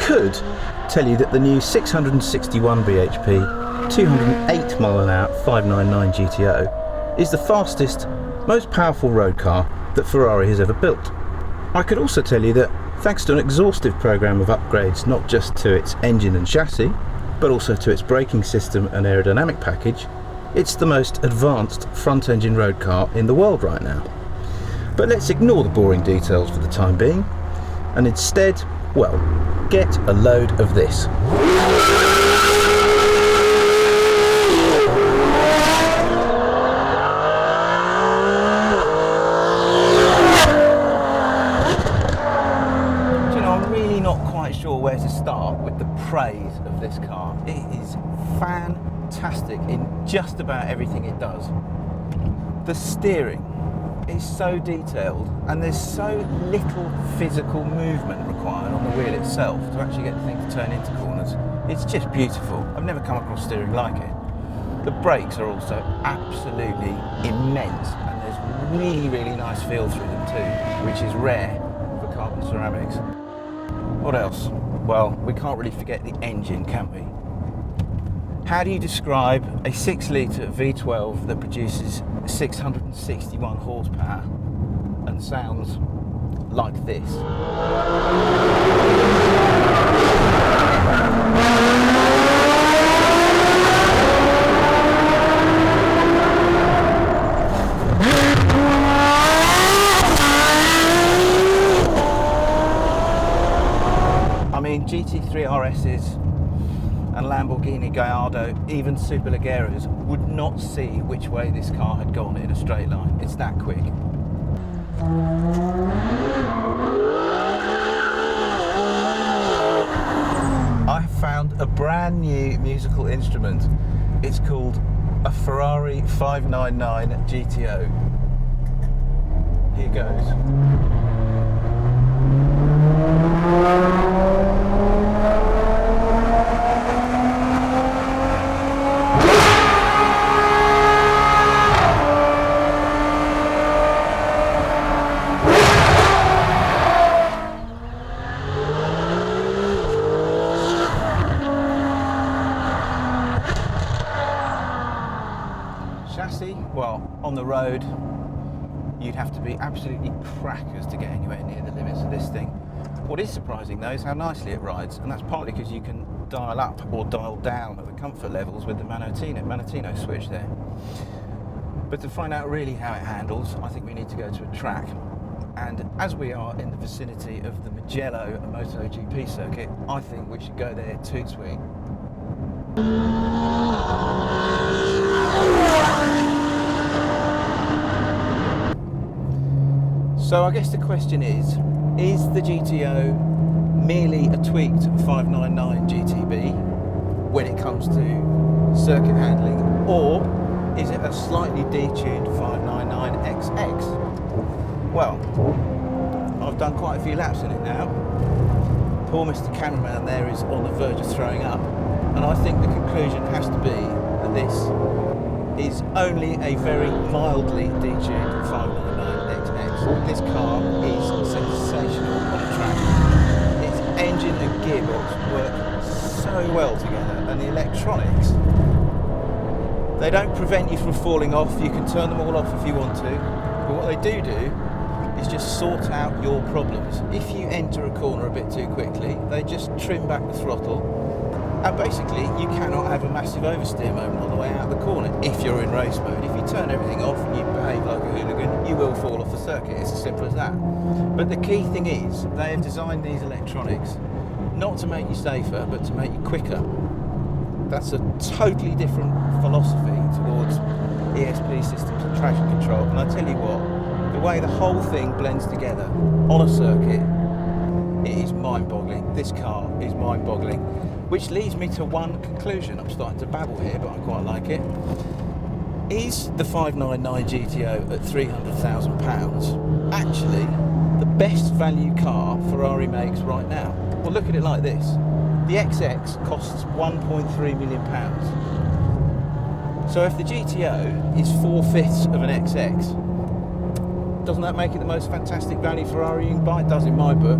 could tell you that the new 661 bhp, 208 mph 599 GTO is the fastest, most powerful road car that Ferrari has ever built. I could also tell you that thanks to an exhaustive programme of upgrades not just to its engine and chassis, but also to its braking system and aerodynamic package, it's the most advanced front-engine road car in the world right now. But let's ignore the boring details for the time being, and instead, well, get a load of this. Sure where to start with the praise of this car. It is fantastic in just about everything it does. The steering is so detailed and there's so little physical movement required on the wheel itself to actually get the thing to turn into corners. It's just beautiful. I've never come across steering like it. The brakes are also absolutely immense and there's really nice feel through them too, which is rare for carbon ceramics. What else? Well, we can't really forget the engine, can we? How do you describe a 6-litre V12 that produces 661 horsepower and sounds like this? GT3 RSs and Lamborghini Gallardo, even Superleggera's, would not see which way this car had gone in a straight line. It's that quick. I found a brand new musical instrument. It's called a Ferrari 599 GTO. Here goes. Chassis, well, on the road you'd have to be absolutely crackers to get anywhere near the limits of this thing. What is surprising though is how nicely it rides, and that's partly because you can dial up or dial down at the comfort levels with the Manotino switch there. But to find out really how it handles, I think we need to go to a track. And as we are in the vicinity of the Mugello MotoGP circuit, I think we should go there toot sweet. So I guess the question is the GTO merely a tweaked 599 GTB when it comes to circuit handling, or is it a slightly detuned 599XX? Well, I've done quite a few laps in it now. Poor Mr. Cameraman there is on the verge of throwing up, and I think the conclusion has to be that this is only a very mildly detuned 599XX. This car is sensational on a track. Its engine and gearbox work so well together, and the electronics, they don't prevent you from falling off. You can turn them all off if you want to, but what they do is just sort out your problems. If you enter a corner a bit too quickly, they just trim back the throttle, and basically you cannot have a massive oversteer moment on the way out of the corner if you're in race mode. If you turn everything off and you behave like a hooligan, you will fall off the circuit. It's as simple as that. But the key thing is, they have designed these electronics not to make you safer, but to make you quicker. That's a totally different philosophy towards ESP systems and traction control. And I tell you what, the way the whole thing blends together on a circuit, it is mind-boggling. This car is mind-boggling. Which leads me to one conclusion. I'm starting to babble here, but I quite like it. Is the 599 GTO at £300,000 actually the best value car Ferrari makes right now? Well, look at it like this. The XX costs £1.3 million. So if the GTO is 4/5 of an XX, doesn't that make it the most fantastic value Ferrari you can buy? It does in my book.